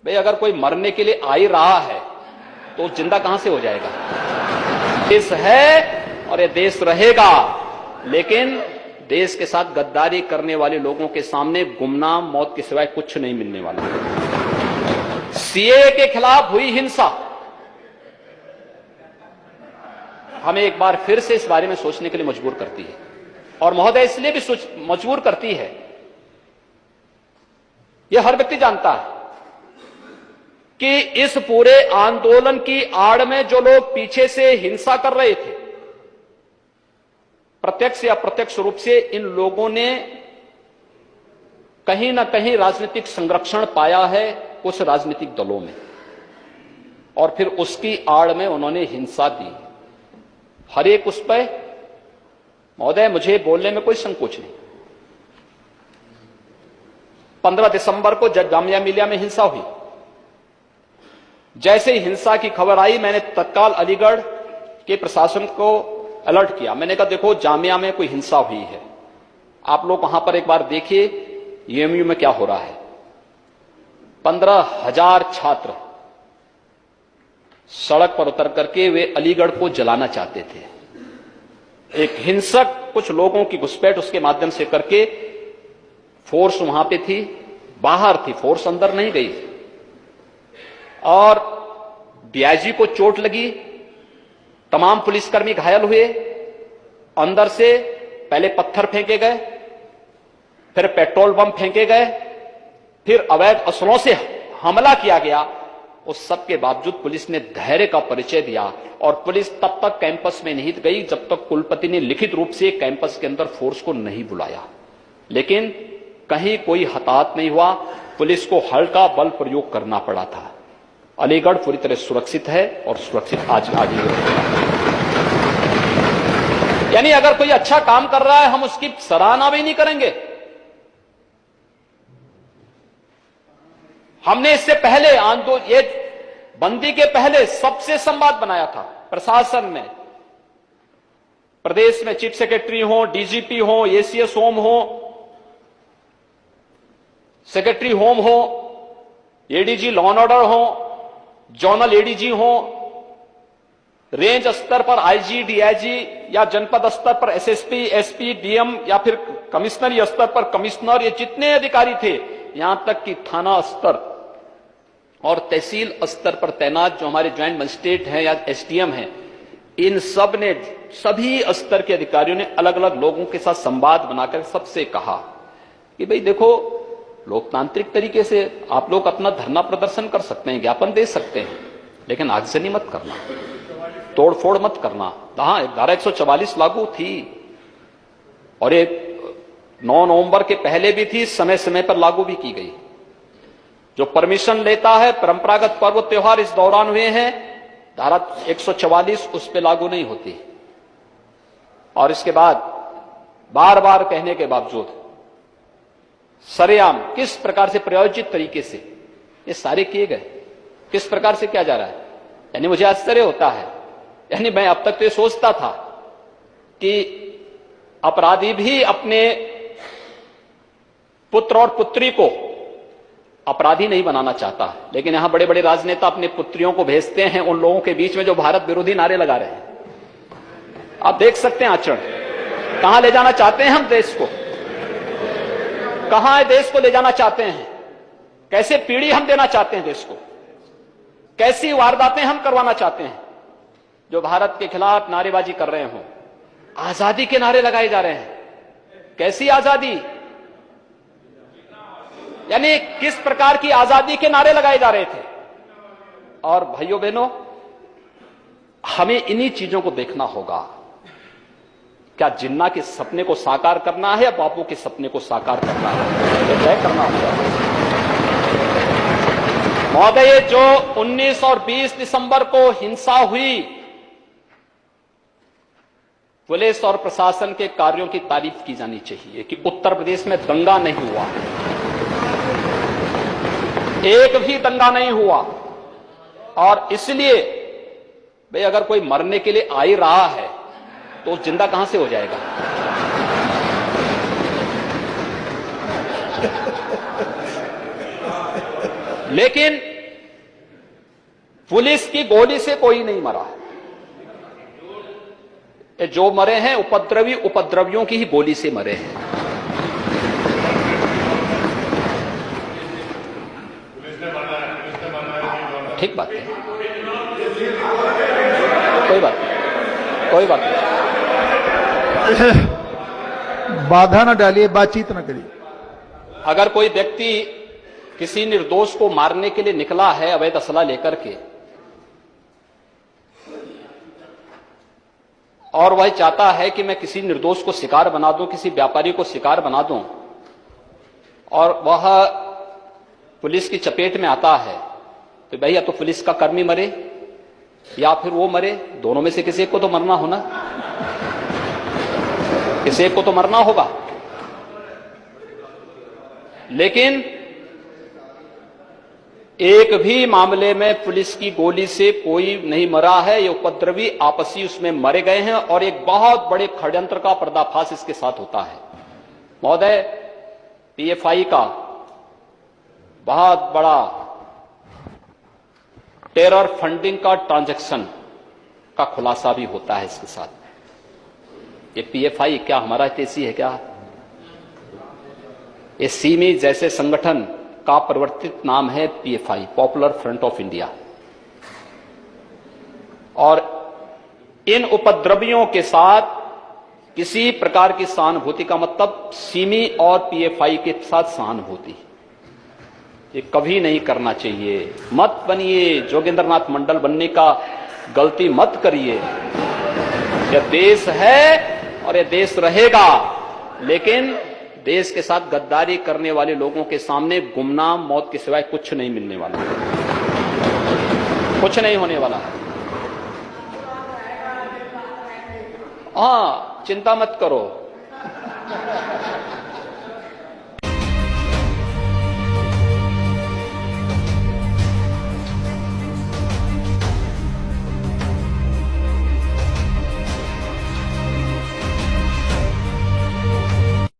भाई अगर कोई मरने के लिए आ ही रहा है तो जिंदा कहां से हो जाएगा। देश है और ये देश रहेगा, लेकिन देश के साथ गद्दारी करने वाले लोगों के सामने गुमनाम मौत के सिवाय कुछ नहीं मिलने वाला। सीएए के खिलाफ हुई हिंसा हमें एक बार फिर से इस बारे में सोचने के लिए मजबूर करती है, और महोदय इसलिए भी मजबूर करती है, यह हर व्यक्ति जानता है कि इस पूरे आंदोलन की आड़ में जो लोग पीछे से हिंसा कर रहे थे, प्रत्यक्ष या अप्रत्यक्ष रूप से इन लोगों ने कहीं ना कहीं राजनीतिक संरक्षण पाया है उस राजनीतिक दलों में, और फिर उसकी आड़ में उन्होंने हिंसा दी। हर एक उस पर महोदय मुझे बोलने में कोई संकोच नहीं। 15 दिसंबर को जब जामिया मिलिया में हिंसा हुई, जैसे ही हिंसा की खबर आई मैंने तत्काल अलीगढ़ के प्रशासन को अलर्ट किया। मैंने कहा देखो जामिया में कोई हिंसा हुई है, आप लोग वहां पर एक बार देखिए यूएमयू में क्या हो रहा है। 15,000 छात्र सड़क पर उतर करके वे अलीगढ़ को जलाना चाहते थे। एक हिंसक कुछ लोगों की घुसपैठ उसके माध्यम से करके फोर्स वहां पे थी, बाहर थी, फोर्स अंदर नहीं गई, और डीआईजी को चोट लगी, तमाम पुलिसकर्मी घायल हुए। अंदर से पहले पत्थर फेंके गए, फिर पेट्रोल बम फेंके गए, फिर अवैध असलों से हमला किया गया। उस सब के बावजूद पुलिस ने धैर्य का परिचय दिया, और पुलिस तब तक कैंपस में नहीं गई जब तक कुलपति ने लिखित रूप से कैंपस के अंदर फोर्स को नहीं बुलाया। लेकिन कहीं कोई हताहत नहीं हुआ, पुलिस को हल्का बल प्रयोग करना पड़ा था। अलीगढ़ पूरी तरह सुरक्षित है और सुरक्षित आज आगे रहेगा। यानी अगर कोई अच्छा काम कर रहा है हम उसकी सराहना भी नहीं करेंगे। हमने इससे पहले ये बंदी के पहले सबसे संवाद बनाया था प्रशासन में, प्रदेश में चीफ सेक्रेटरी हो, डीजीपी हो, एसीएस होम हो, सेक्रेटरी होम हो, एडीजी लॉ एंड ऑर्डर हो, जोनल एडीजी हो, रेंज स्तर पर आईजी, डीआईजी, या जनपद स्तर पर एसएसपी, एसपी, डीएम, या फिर कमिश्नरी स्तर पर कमिश्नर, ये जितने अधिकारी थे, यहां तक कि थाना स्तर और तहसील स्तर पर तैनात जो हमारे ज्वाइंट मजिस्ट्रेट हैं या एसडीएम हैं, इन सब ने, सभी स्तर के अधिकारियों ने अलग अलग लोगों के साथ संवाद बनाकर सबसे कहा कि भाई देखो लोकतांत्रिक तरीके से आप लोग अपना धरना प्रदर्शन कर सकते हैं, ज्ञापन दे सकते हैं, लेकिन आगजनी मत करना, तोड़फोड़ मत करना। हाँ, धारा 144 लागू थी, और ये 9 नवंबर के पहले भी थी, समय समय पर लागू भी की गई। जो परमिशन लेता है, परंपरागत पर्व त्योहार इस दौरान हुए हैं, धारा 144 उस पर लागू नहीं होती। और इसके बाद बार बार कहने के बावजूद सरेआम किस प्रकार से प्रायोजित तरीके से ये सारे किए गए, किस प्रकार से किया जा रहा है, यानी मुझे आश्चर्य होता है। यानी मैं अब तक तो ये सोचता था कि अपराधी भी अपने पुत्र और पुत्री को अपराधी नहीं बनाना चाहता, लेकिन यहां बड़े बड़े राजनेता अपने पुत्रियों को भेजते हैं उन लोगों के बीच में जो भारत विरोधी नारे लगा रहे हैं। आप देख सकते हैं आचरण, कहां ले जाना चाहते हैं हम देश को, कहां देश को ले जाना चाहते हैं, कैसे पीढ़ी हम देना चाहते हैं देश को, कैसी वारदातें हम करवाना चाहते हैं। जो भारत के खिलाफ नारेबाजी कर रहे हो, आजादी के नारे लगाए जा रहे हैं, कैसी आजादी, यानी किस प्रकार की आजादी के नारे लगाए जा रहे थे। और भाइयों बहनों, हमें इन्हीं चीजों को देखना होगा। क्या जिन्ना के सपने को साकार करना है या बापू के सपने को साकार करना है, ये तय करना होगा। महोदय, जो 19 और 20 दिसंबर को हिंसा हुई, पुलिस और प्रशासन के कार्यों की तारीफ की जानी चाहिए कि उत्तर प्रदेश में दंगा नहीं हुआ, एक भी दंगा नहीं हुआ। और इसलिए भाई अगर कोई मरने के लिए आ ही रहा है तो जिंदा कहां से हो जाएगा। लेकिन पुलिस की गोली से कोई नहीं मरा। जो मरे हैं उपद्रवी उपद्रवियों की ही गोली से मरे हैं। ठीक बात है, कोई बात नहीं, कोई बात नहीं। बाधा न डालिए, बातचीत न करिए। अगर कोई व्यक्ति किसी निर्दोष को मारने के लिए निकला है अवैध असला लेकर के, और वह चाहता है कि मैं किसी निर्दोष को शिकार बना दूं, किसी व्यापारी को शिकार बना दूं, और वह पुलिस की चपेट में आता है, तो भैया तो पुलिस का कर्मी मरे या फिर वो मरे, दोनों में से किसी एक को तो मरना होना, किसी एक को तो मरना होगा। लेकिन एक भी मामले में पुलिस की गोली से कोई नहीं मरा है। ये उपद्रवी आपसी उसमें मरे गए हैं और एक बहुत बड़े षड्यंत्र का पर्दाफाश इसके साथ होता है। महोदय, पीएफआई का बहुत बड़ा टेरर फंडिंग का ट्रांजैक्शन का खुलासा भी होता है इसके साथ। ये पीएफआई क्या हमारा तेसी है क्या? ये सीमी जैसे संगठन का परिवर्तित नाम है PFI, popular front of India. और इन उपद्रवियों के साथ किसी प्रकार की सहानुभूति का मतलब सीमी और पीएफआई के साथ सहानुभूति ये कभी नहीं करना चाहिए। मत बनिए जोगेंद्रनाथ मंडल बनने का गलती मत करिए। यह देश है और यह देश रहेगा, लेकिन देश के साथ गद्दारी करने वाले लोगों के सामने गुमनाम मौत के सिवाय कुछ नहीं मिलने वाला, कुछ नहीं होने वाला। हाँ, चिंता मत करो।